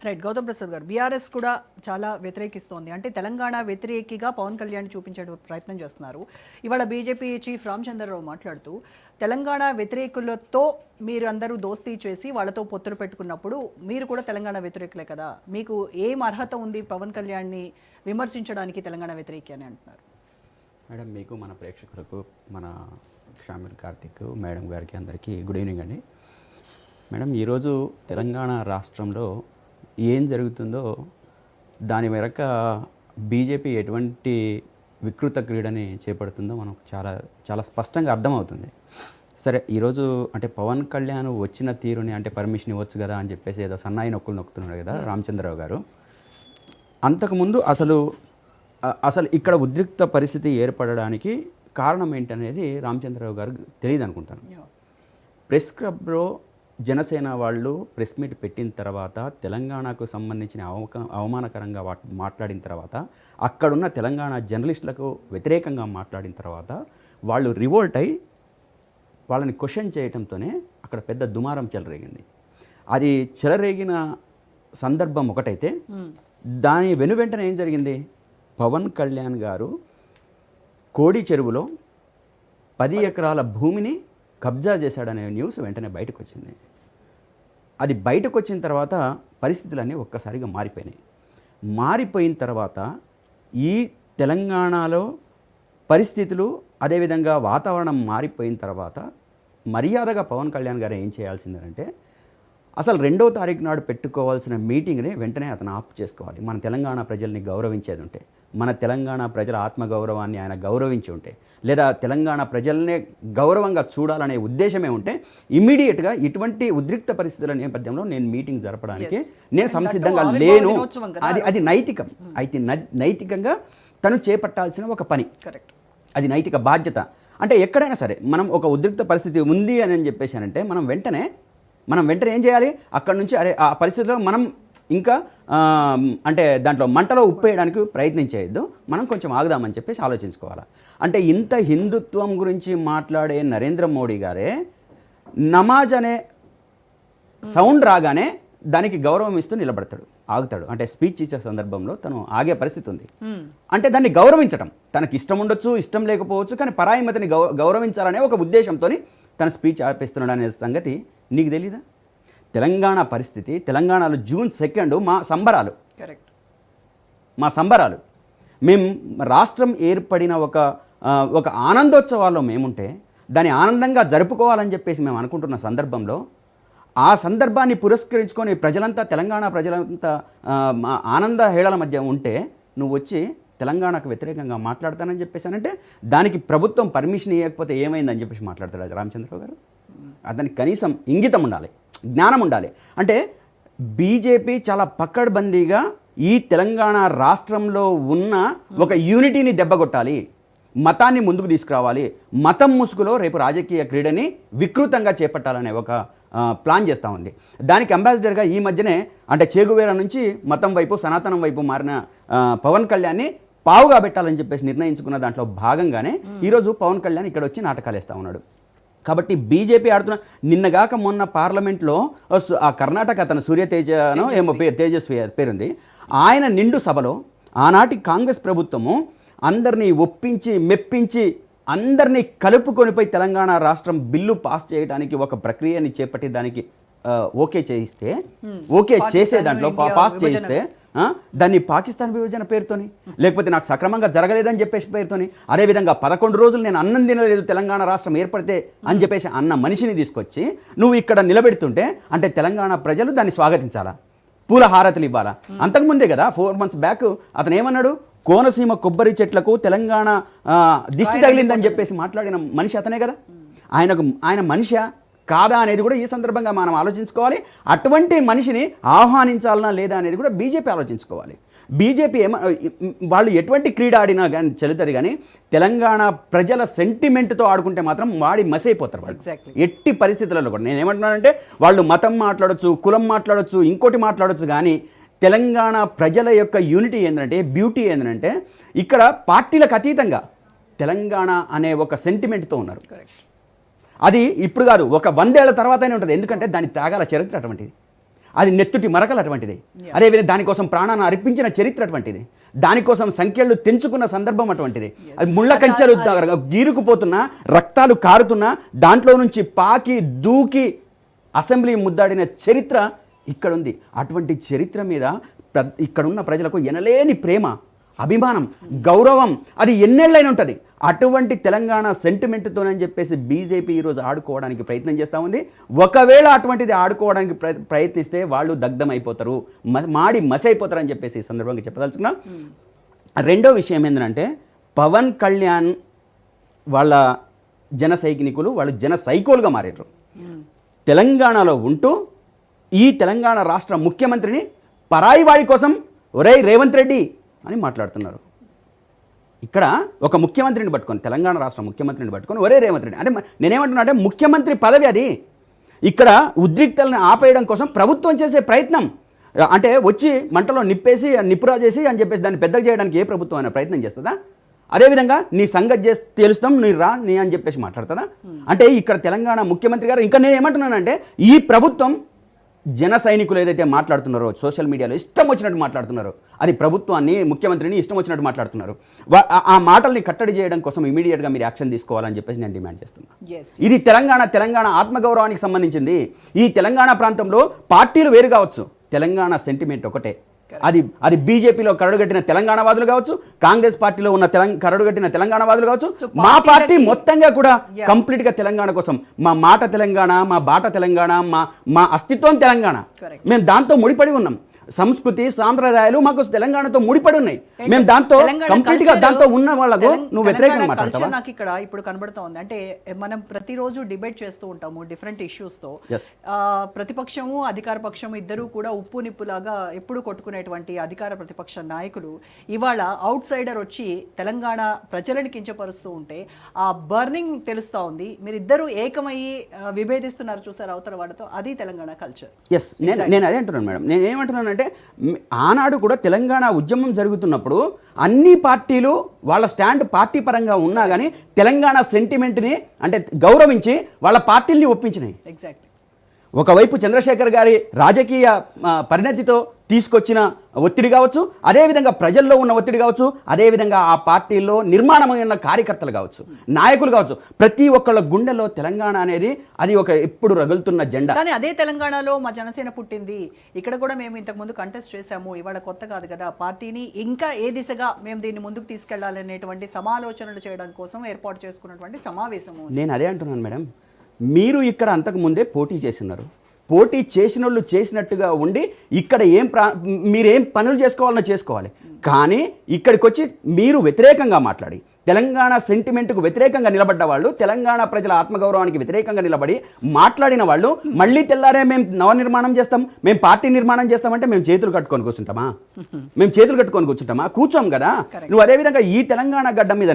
Right. Gautam Prasad గారు, BRS కూడా చాలా వ్యతిరేకిస్తోంది. అంటే తెలంగాణ వ్యతిరేకిగా పవన్ కళ్యాణ్ చూపించే ప్రయత్నం చేస్తున్నారు. ఇవాళ బీజేపీ చీఫ్ రామచంద్రరావు మాట్లాడుతూ తెలంగాణ వ్యతిరేకులతో మీరు అందరూ దోస్తీ చేసి వాళ్ళతో పొత్తులు పెట్టుకున్నప్పుడు మీరు కూడా తెలంగాణ వ్యతిరేకులే కదా, మీకు ఏం అర్హత ఉంది పవన్ కళ్యాణ్ని విమర్శించడానికి తెలంగాణ వ్యతిరేకి అని అంటున్నారు. మేడం, మీకు మన ప్రేక్షకులకు మన షామిల్ కార్తిక్ మేడం గారికి అందరికీ గుడ్ ఈవినింగ్ అండి. మేడం, ఈరోజు తెలంగాణ రాష్ట్రంలో ఏం జరుగుతుందో దాని మేరకు బీజేపీ ఎటువంటి వికృత క్రీడని చేపడుతుందో మనకు చాలా చాలా స్పష్టంగా అర్థమవుతుంది. సరే, ఈరోజు అంటే పవన్ కళ్యాణ్ వచ్చిన తీరుని అంటే పర్మిషన్ ఇవ్వచ్చు కదా అని చెప్పేసి ఏదో సన్నాయి నొక్కులు నొక్కుతున్నాడు కదా రామచంద్రరావు గారు. అంతకుముందు అసలు ఇక్కడ ఉద్రిక్త పరిస్థితి ఏర్పడడానికి కారణం ఏంటనేది రామచంద్రరావు గారు తెలియదు అనుకుంటాను. ప్రెస్ క్లబ్లో జనసేన వాళ్ళు ప్రెస్ మీట్ పెట్టిన తర్వాత తెలంగాణకు సంబంధించిన అవమానకరంగా మాట్లాడిన తర్వాత, అక్కడున్న తెలంగాణ జర్నలిస్టులకు వ్యతిరేకంగా మాట్లాడిన తర్వాత వాళ్ళు రివోల్ట్ అయి వాళ్ళని క్వశ్చన్ చేయడంతోనే అక్కడ పెద్ద దుమారం చెలరేగింది. అది చెలరేగిన సందర్భం ఒకటైతే, దాని వెనువెంటనే ఏం జరిగింది, పవన్ కళ్యాణ్ గారు కోడి చెరువులో 10 ఎకరాల భూమిని కబ్జా చేశాడనే న్యూస్ వెంటనే బయటకు వచ్చింది. అది బయటకు వచ్చిన తర్వాత పరిస్థితులన్నీ ఒక్కసారిగా మారిపోయినాయి. మారిపోయిన తర్వాత ఈ తెలంగాణలో పరిస్థితులు అదేవిధంగా వాతావరణం మారిపోయిన తర్వాత మర్యాదగా పవన్ కళ్యాణ్ గారు ఏం చేయాల్సిందంటే, అసలు 2వ తారీఖు నాడు పెట్టుకోవాల్సిన మీటింగ్ని వెంటనే అతను ఆపు చేసుకోవాలి. మన తెలంగాణ ప్రజల్ని గౌరవించేది ఉంటే, మన తెలంగాణ ప్రజల ఆత్మగౌరవాన్ని ఆయన గౌరవించి ఉంటే, లేదా తెలంగాణ ప్రజల్నే గౌరవంగా చూడాలనే ఉద్దేశమే ఉంటే, ఇమ్మీడియట్గా ఇటువంటి ఉద్రిక్త పరిస్థితుల నేపథ్యంలో నేను మీటింగ్ జరపడానికి నేను సంసిద్ధంగా లేను. అది నైతికం. అయితే నైతికంగా తను చేపట్టాల్సిన ఒక పని, అది నైతిక బాధ్యత. అంటే ఎక్కడైనా సరే మనం ఒక ఉద్రిక్త పరిస్థితి ఉంది అని చెప్పేసానంటే మనం వెంటనే ఏం చేయాలి, అక్కడ నుంచి ఆ పరిస్థితిలో మనం ఇంకా అంటే దాంట్లో మంటలో ఉప్పేయడానికి ప్రయత్నించేయద్దు, మనం కొంచెం ఆగుదామని చెప్పేసి ఆలోచించుకోవాలి. అంటే ఇంత హిందుత్వం గురించి మాట్లాడే నరేంద్ర మోడీ గారే నమాజ్ అనే సౌండ్ రాగానే దానికి గౌరవం ఇస్తూ నిలబడతాడు, ఆగుతాడు. అంటే స్పీచ్ ఇచ్చే సందర్భంలో తను ఆగే పరిస్థితి ఉంది. అంటే దాన్ని గౌరవించడం, తనకి ఇష్టం ఉండొచ్చు, ఇష్టం లేకపోవచ్చు, కానీ పరాయి మతిని గౌరవించాలనే ఒక ఉద్దేశంతో తన స్పీచ్ ఆపేస్తున్నాడు అనే సంగతి నీకు తెలీదా? తెలంగాణ పరిస్థితి, తెలంగాణలో June 2 మా సంబరాలు, మేము రాష్ట్రం ఏర్పడిన ఒక ఆనందోత్సవాల్లో మేముంటే దాన్ని ఆనందంగా జరుపుకోవాలని చెప్పేసి మేము అనుకుంటున్న సందర్భంలో, ఆ సందర్భాన్ని పురస్కరించుకొని తెలంగాణ ప్రజలంతా ఆనంద హేళల మధ్య ఉంటే నువ్వు వచ్చి తెలంగాణకు వ్యతిరేకంగా మాట్లాడతానని చెప్పేసానంటే దానికి ప్రభుత్వం పర్మిషన్ ఇవ్వకపోతే ఏమైందని చెప్పేసి మాట్లాడతాడు రామచంద్రరావు గారు. అతనికి కనీసం ఇంగితం ఉండాలి, జ్ఞానం ఉండాలి. అంటే బీజేపీ చాలా పక్కడ్బందీగా ఈ తెలంగాణ రాష్ట్రంలో ఉన్న ఒక యూనిటీని దెబ్బగొట్టాలి, మతాన్ని ముందుకు తీసుకురావాలి, మతం ముసుగులో రేపు రాజకీయ క్రీడని వికృతంగా చేపట్టాలనే ఒక ప్లాన్ చేస్తూ ఉంది. దానికి అంబాసిడర్గా ఈ మధ్యనే అంటే చేగువేరా నుంచి మతం వైపు, సనాతనం వైపు మారిన పవన్ కళ్యాణ్ని పావుగా పెట్టాలని చెప్పేసి నిర్ణయించుకున్న దాంట్లో భాగంగానే ఈరోజు పవన్ కళ్యాణ్ ఇక్కడ వచ్చి నాటకాలు వేస్తూ ఉన్నాడు. కాబట్టి బీజేపీ ఆడుతున్న నిన్నగాక మొన్న పార్లమెంట్లో ఆ కర్ణాటక అతను సూర్యతేజనో ఏమో తేజస్వి పేరుంది, ఆయన నిండు సభలో ఆనాటి కాంగ్రెస్ ప్రభుత్వము అందరినీ ఒప్పించి మెప్పించి అందరినీ కలుపుకొనిపోయి తెలంగాణ రాష్ట్రం బిల్లు పాస్ చేయడానికి ఒక ప్రక్రియని చేపట్టి దానికి ఓకే చేసే దాంట్లో పాస్ చేయిస్తే దాన్ని పాకిస్తాన్ విభజన పేరుతోని, లేకపోతే నాకు సక్రమంగా జరగలేదని చెప్పేసి పేరుతోని, అదేవిధంగా 11 రోజులు నేను అన్నం తినలేదు తెలంగాణ రాష్ట్రం ఏర్పడితే అని చెప్పేసి అన్న మనిషిని తీసుకొచ్చి నువ్వు ఇక్కడ నిలబెడుతుంటే అంటే తెలంగాణ ప్రజలు దాన్ని స్వాగతించాలా, పూల హారతులు ఇవ్వాలా? అంతకుముందే కదా 4 months బ్యాక్ అతను ఏమన్నాడు, కోనసీమ కొబ్బరి చెట్లకు తెలంగాణ దిష్టి తగిలిందని చెప్పేసి మాట్లాడిన మనిషి అతనే కదా. ఆయన మనిషా కాదా అనేది కూడా ఈ సందర్భంగా మనం ఆలోచించుకోవాలి. అటువంటి మనిషిని ఆహ్వానించాలనా లేదా అనేది కూడా బీజేపీ ఆలోచించుకోవాలి. బీజేపీ వాళ్ళు ఎటువంటి క్రీడ ఆడినా కానీ చెల్లుతుంది, కానీ తెలంగాణ ప్రజల సెంటిమెంట్తో ఆడుకుంటే మాత్రం వాడి మసైపోతారు వాళ్ళు. ఎట్టి పరిస్థితులలో కూడా నేను ఏమంటున్నానంటే, వాళ్ళు మతం మాట్లాడొచ్చు, కులం మాట్లాడొచ్చు, ఇంకోటి మాట్లాడొచ్చు, కానీ తెలంగాణ ప్రజల యొక్క యూనిటీ ఏంటంటే, బ్యూటీ ఏంటంటే ఇక్కడ పార్టీలకు అతీతంగా తెలంగాణ అనే ఒక సెంటిమెంట్తో ఉన్నారు. అది ఇప్పుడు కాదు, ఒక 100 ఏళ్ల తర్వాతనే ఉంటుంది. ఎందుకంటే దాని త్యాగాల చరిత్ర అటువంటిది. అది నెత్తుటి మరకలు అటువంటిది. అదేవిధంగా దానికోసం ప్రాణాన్ని అర్పించిన చరిత్ర అటువంటిది. దానికోసం సంఖ్యలు తెంచుకున్న సందర్భం అటువంటిది. అది ముళ్ళ కంచెలు గీరుకుపోతున్నా, రక్తాలు కారుతున్నా, దాంట్లో నుంచి పాకి దూకి అసెంబ్లీ ముద్దాడిన చరిత్ర ఇక్కడ ఉంది. అటువంటి చరిత్ర మీద ఇక్కడున్న ప్రజలకు ఎనలేని ప్రేమ, అభిమానం, గౌరవం అది ఎన్నేళ్ళైనా ఉంటుంది. అటువంటి తెలంగాణ సెంటిమెంట్తోనని చెప్పేసి బీజేపీ ఈరోజు ఆడుకోవడానికి ప్రయత్నం చేస్తూ ఉంది. ఒకవేళ అటువంటిది ఆడుకోవడానికి ప్రయత్నిస్తే వాళ్ళు దగ్ధమైపోతారు, మాడి మసైపోతారు అని చెప్పేసి ఈ సందర్భంగా చెప్పదలుచుకున్నా. రెండో విషయం ఏంటంటే పవన్ కళ్యాణ్ వాళ్ళ జన సైనికులు, వాళ్ళు జన సైకోలుగా మారారు. తెలంగాణలో ఉంటూ ఈ తెలంగాణ రాష్ట్ర ముఖ్యమంత్రిని పరాయి వాడి కోసం ఒరే రేవంత్ రెడ్డి అని మాట్లాడుతున్నారు. ఇక్కడ ఒక ముఖ్యమంత్రిని పట్టుకొని, తెలంగాణ రాష్ట్ర ముఖ్యమంత్రిని పట్టుకొని ఒరే రేవంత్ రెడ్డి అంటే నేనేమంటున్నా అంటే ముఖ్యమంత్రి పదవి అది. ఇక్కడ ఉద్రిక్తలను ఆపేయడం కోసం ప్రభుత్వం చేసే ప్రయత్నం, అంటే వచ్చి మంటలో నిప్పురా చేసి అని చెప్పేసి దాన్ని పెద్దగా చేయడానికి ఏ ప్రభుత్వం అయినా ప్రయత్నం చేస్తుందా? అదేవిధంగా నీ సంగతి చేసి తెలుస్తాం నీ రా నీ అని చెప్పేసి మాట్లాడుతుందా? అంటే ఇక్కడ తెలంగాణ ముఖ్యమంత్రి గారు, ఇంకా నేను ఏమంటున్నానంటే ఈ ప్రభుత్వం జన సైనికులు ఏదైతే మాట్లాడుతున్నారో సోషల్ మీడియాలో ఇష్టం వచ్చినట్టు మాట్లాడుతున్నారో, అది ప్రభుత్వాన్ని ముఖ్యమంత్రిని ఇష్టం వచ్చినట్టు మాట్లాడుతున్నారు. ఆ మాటల్ని కట్టడి చేయడం కోసం ఇమీడియట్గా మీరు యాక్షన్ తీసుకోవాలని చెప్పేసి నేను డిమాండ్ చేస్తున్నాను. ఇది తెలంగాణ ఆత్మగౌరవానికి సంబంధించింది. ఈ తెలంగాణ ప్రాంతంలో పార్టీలు వేరు కావచ్చు, తెలంగాణ సెంటిమెంట్ ఒకటే. అది బీజేపీలో కరడుగట్టిన తెలంగాణవాదులు కావచ్చు, కాంగ్రెస్ పార్టీలో ఉన్న కరడుగట్టిన తెలంగాణవాదులు కావచ్చు, మా పార్టీ మొత్తంగా కూడా కంప్లీట్గా తెలంగాణ కోసం, మా మాట తెలంగాణ, మా బాట తెలంగాణ, మా అస్తిత్వం తెలంగాణ, మేము దాంతో ముడిపడి ఉన్నాం. సంస్కృతి సాంప్రదాయాలు మాకు తెలంగాణతో ముడిపడి ఉన్నాయి. మేము దాంతో కంప్లీట్ గా దాంతో ఉన్న వాళ్ళకు నువ్వు వ్యతిరేకంగా మాట్లాడతావా? నాకు ఇక్కడ ఇప్పుడు కనబడుతూ ఉంది అంటే మనం ప్రతిరోజు డిబేట్ చేస్తూ ఉంటాము డిఫరెంట్ ఇష్యూస్ తో. ప్రతిపక్షము అధికార పక్షము ఇద్దరు కూడా ఉప్పు నిప్పులాగా ఎప్పుడు కొట్టుకునేటువంటి అధికార ప్రతిపక్ష నాయకులు ఇవాళ అవుట్ సైడర్ వచ్చి తెలంగాణ ప్రజలను కించపరుస్తూ ఉంటే ఆ బర్నింగ్ తెలుస్తూ ఉంది. మీరిద్దరూ ఏకమయ్యి విభేదిస్తున్నారు చూసారు అవతల వాడితో. అది తెలంగాణ కల్చర్. ఎస్, నేను అదే అంటున్నాను మేడం. నేను ఏమంటున్నాను అంటే ఆనాడు కూడా తెలంగాణ ఉద్యమం జరుగుతున్నప్పుడు అన్ని పార్టీలు వాళ్ళ స్టాండ్ పార్టీ పరంగా ఉన్నా కానీ తెలంగాణ సెంటిమెంట్ని అంటే గౌరవించి వాళ్ళ పార్టీల్ని ఒప్పించినాయి. ఎగ్జాక్ట్లీ. ఒకవైపు చంద్రశేఖర్ గారి రాజకీయ పరిణతితో తీసుకొచ్చిన ఒత్తిడి కావచ్చు, అదేవిధంగా ప్రజల్లో ఉన్న ఒత్తిడి కావచ్చు, అదేవిధంగా ఆ పార్టీల్లో నిర్మాణమైన కార్యకర్తలు కావచ్చు, నాయకులు కావచ్చు, ప్రతి ఒక్కళ్ళ గుండెల్లో తెలంగాణ అనేది అది ఒక ఎప్పుడు రగులుతున్న జెండా. కానీ అదే తెలంగాణలో మా జనసేన పుట్టింది, ఇక్కడ కూడా మేము ఇంతకుముందు కంటెస్ట్ చేశాము, ఇవాళ కొత్త కాదు కదా, పార్టీని ఇంకా ఏ దిశగా మేము దీన్ని ముందుకు తీసుకెళ్లాలనేటువంటి సమాలోచనలు చేయడం కోసం ఏర్పాటు చేసుకున్నటువంటి సమావేశము. నేను అదే అంటున్నాను మేడం. మీరు ఇక్కడ అంతకుముందే పోటీ చేసినారు, పోటీ చేసిన వాళ్ళు చేసినట్టుగా ఉండి ఇక్కడ మీరేం పనులు చేసుకోవాలన్నా చేసుకోవాలి. కానీ ఇక్కడికి వచ్చి మీరు వ్యతిరేకంగా మాట్లాడి తెలంగాణ సెంటిమెంట్కు వ్యతిరేకంగా నిలబడ్డ వాళ్ళు, తెలంగాణ ప్రజల ఆత్మగౌరవానికి వ్యతిరేకంగా నిలబడి మాట్లాడిన వాళ్ళు మళ్ళీ తెల్లారే మేము నవనిర్మాణం చేస్తాం, మేము పార్టీ నిర్మాణం చేస్తామంటే మేము చేతులు కట్టుకొని కూర్చుంటామా? మేము చేతులు కట్టుకొని కూర్చుంటామా? కూర్చోం కదా. నువ్వు అదేవిధంగా ఈ తెలంగాణ గడ్డ మీద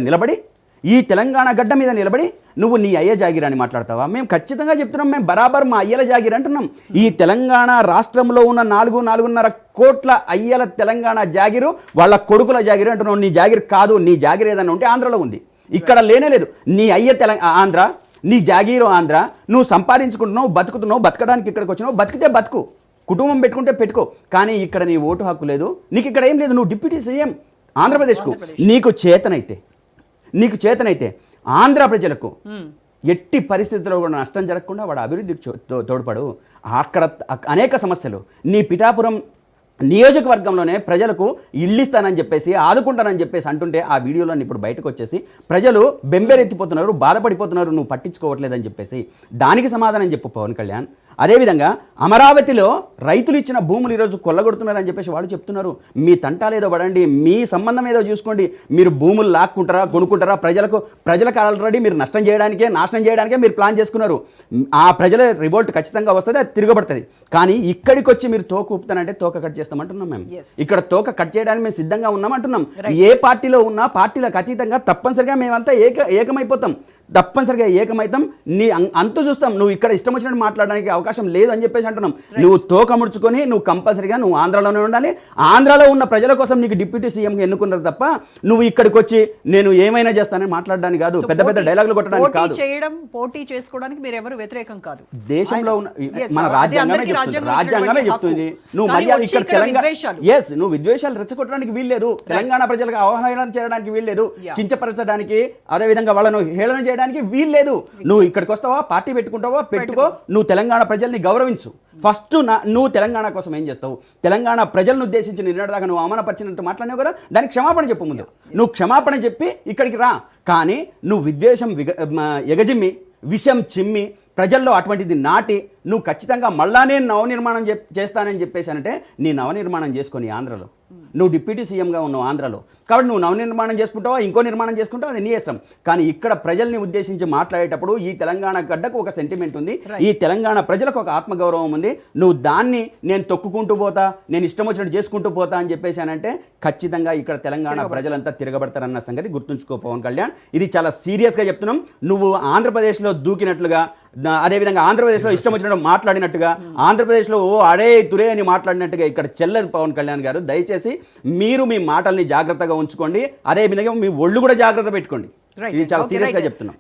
నిలబడి నువ్వు నీ అయ్య జాగిర్ అని మాట్లాడతావా? మేము ఖచ్చితంగా చెప్తున్నాం, మేము బరాబర్ మా అయ్యల జాగిర్ అంటున్నాం. ఈ తెలంగాణ రాష్ట్రంలో ఉన్న 4.5 కోట్ల అయ్యల తెలంగాణ జాగిరు వాళ్ళ కొడుకుల జాగిరు అంటున్నాం. నీ జాగిర్ కాదు. నీ జాగిర్ ఏదన్నా ఉంటే ఆంధ్రలో ఉంది, ఇక్కడ లేనే లేదు. నీ అయ్య ఆంధ్ర, నీ జాగీరు ఆంధ్ర. నువ్వు సంపాదించుకుంటున్నావు, బతుకుతున్నావు, బతకడానికి ఇక్కడికి వచ్చినావు, బతికితే బతుకు, కుటుంబం పెట్టుకుంటే పెట్టుకో. కానీ ఇక్కడ నీ ఓటు హక్కు లేదు, నీకు ఇక్కడ ఏం లేదు. నువ్వు డిప్యూటీ సీఎం ఆంధ్రప్రదేశ్కు. నీకు చేతనైతే ఆంధ్ర ప్రజలకు ఎట్టి పరిస్థితుల్లో కూడా నష్టం జరగకుండా వాడు అభివృద్ధికి తోడ్పడు. అక్కడ అనేక సమస్యలు, నీ పిఠాపురం నియోజకవర్గంలోనే ప్రజలకు ఇల్లు ఇస్తానని చెప్పేసి ఆదుకుంటానని చెప్పేసి అంటుంటే ఆ వీడియోలన్నీ ఇప్పుడు బయటకు వచ్చేసి ప్రజలు బెంబేరెత్తిపోతున్నారు, బాధపడిపోతున్నారు, నువ్వు పట్టించుకోవట్లేదని చెప్పేసి. దానికి సమాధానం చెప్పు పవన్ కళ్యాణ్. అదేవిధంగా అమరావతిలో రైతులు ఇచ్చిన భూములు ఈరోజు కొల్లగొడుతున్నారని చెప్పేసి వాళ్ళు చెప్తున్నారు. మీ తంటాలేదో పడండి, మీ సంబంధం ఏదో చూసుకోండి. మీరు భూములు లాక్కుంటారా, కొనుక్కుంటారా? ప్రజలకు ఆల్రెడీ మీరు నాశనం చేయడానికే మీరు ప్లాన్ చేసుకున్నారు. ఆ ప్రజల రివోల్ట్ ఖచ్చితంగా వస్తుంది, అది తిరగబడుతుంది. కానీ ఇక్కడికి వచ్చి మీరు తోక ఊపుతానంటే తోక కట్ చేస్తామంటున్నాం. మేము ఇక్కడ తోక కట్ చేయడానికి మేము సిద్ధంగా ఉన్నామంటున్నాం. ఏ పార్టీలో ఉన్నా పార్టీలకు అతీతంగా తప్పనిసరిగా మేమంతా ఏకమైపోతాం. తప్పనిసరిగా ఏకమైతం నీ అంతు చూస్తాం. నువ్వు ఇక్కడ ఇష్టం వచ్చినట్టు మాట్లాడడానికి అవకాశం లేదు అని చెప్పేసి అంటున్నాం. నువ్వు తోకముడుచుకొని నువ్వు కంపల్సరిగా నువ్వు ఆంధ్రాలోనే ఉండాలి. ఆంధ్రాలో ఉన్న ప్రజల కోసం నీకు డిప్యూటీ సీఎంగా ఎన్నుకున్నారు తప్ప నువ్వు ఇక్కడికి వచ్చి నేను ఏమైనా చేస్తానని మాట్లాడడానికి కాదు, పెద్ద పెద్ద డైలాగులు కొట్టడానికి కాదు. పోటీ చేసుకోవడానికి మీరు ఎవరు వ్యతిరేకం కాదు. దేశంలో ఉన్న మన రాజ్యాంగమే చెప్తుంది. నువ్వు మర్యాద ఇక్కడ తెలంగాణ నువ్వు విద్వేషాలు రెచ్చగొట్టడానికి వీల్లేదు. తెలంగాణ ప్రజలకు అవహేళన చేయడానికి వీల్లేదు, కించపరచడానికి అదే విధంగా వాళ్ళను హేళన చేయడానికి వీల్లేదు. నువ్వు ఇక్కడికి వస్తావా, పార్టీ పెట్టుకుంటావా, పెట్టుకో. నువ్వు తెలంగాణ ప్రజల్ని గౌరవించు. ఫస్ట్ నువ్వు తెలంగాణ కోసం ఏం చేస్తావు? తెలంగాణ ప్రజలను ఉద్దేశించి నిన్నటిదాకా నువ్వు అవమానపరిచినట్టు మాట్లాడినావు కదా, దానికి క్షమాపణ చెప్పు. ముందు నువ్వు క్షమాపణ చెప్పి ఇక్కడికి రా. కానీ నువ్వు విద్వేషం ఎగజిమ్మి విషం చిమ్మి ప్రజల్లో అటువంటిది నాటి నువ్వు ఖచ్చితంగా మళ్ళా నేను నవనిర్మాణం చేస్తానని చెప్పేసానంటే నీ నవనిర్మాణం చేసుకొని ఆంధ్రలో నువ్వు డిప్యూటీ సీఎంగా ఉన్నావు ఆంధ్రలో, కాబట్టి నువ్వు నవనిర్మాణం చేసుకుంటావా ఇంకో నిర్మాణం చేసుకుంటావా అది నీ ఇష్టం. కానీ ఇక్కడ ప్రజల్ని ఉద్దేశించి మాట్లాడేటప్పుడు ఈ తెలంగాణ గడ్డకు ఒక సెంటిమెంట్ ఉంది, ఈ తెలంగాణ ప్రజలకు ఒక ఆత్మగౌరవం ఉంది. నువ్వు దాన్ని నేను తొక్కుకుంటూ పోతా, నేను ఇష్టం వచ్చినట్టు చేసుకుంటూ పోతా అని చెప్పేసానంటే ఖచ్చితంగా ఇక్కడ తెలంగాణ ప్రజలంతా తిరగబడతారన్న సంగతి గుర్తుంచుకో పవన్ కళ్యాణ్. ఇది చాలా సీరియస్గా చెప్తున్నాం. నువ్వు ఆంధ్రప్రదేశ్లో దూకినట్లుగా, అదేవిధంగా ఆంధ్రప్రదేశ్లో ఇష్టం వచ్చినట్టు మాట్లాడినట్టుగా, ఆంధ్రప్రదేశ్లో ఓ అరే తురే అని మాట్లాడినట్టుగా ఇక్కడ చెల్లదు పవన్ కళ్యాణ్ గారు. దయచేసి మీరు మీ మాటల్ని జాగ్రత్తగా ఉంచుకోండి, అదే విధంగా మీ ఒళ్ళు కూడా జాగ్రత్త పెట్టుకోండి. ఇది చాలా సీరియస్గా చెప్తున్నాం.